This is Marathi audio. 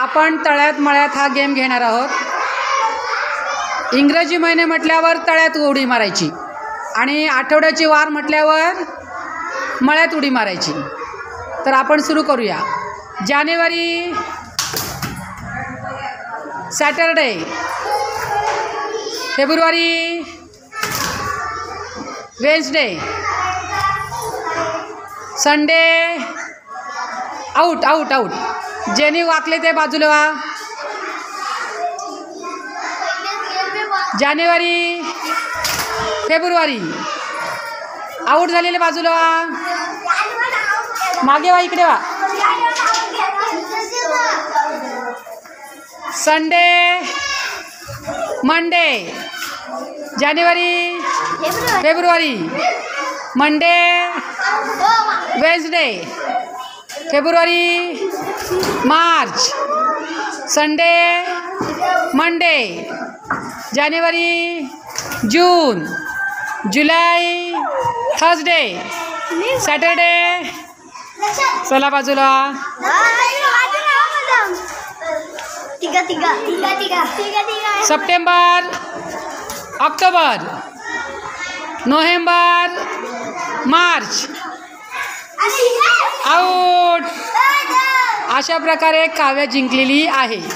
आपण तळ्यात मळ्यात हा गेम घेणार आहोत। इंग्रजी महिने म्हटल्यावर तळ्यात उडी मारायची आणि आठवड्याचे वार म्हटल्यावर मळ्यात उडी मारायची। तर आपण सुरू करूया। जानेवारी सॅटरडे, फेब्रुवारी Wednesday, Sunday out out out. जेनी वाकले ते बाजूला वा। जानेवारी फेब्रुवारी आउट झालेले बाजूला वा। मागे वा, इकडे वा। संडे मंडे, जानेवारी फेब्रुवारी, मंडे वेन्सडे, फेब्रुवारी मार्च, संडे मंडे, जानेवारी जून, जुलै थर्सडे, सॅटरडे। चला बाजूला। सप्टेंबर, ऑक्टोबर, नोव्हेंबर, मार्च, आउट। अशा प्रकारे काव्य जिंकलेली आहे।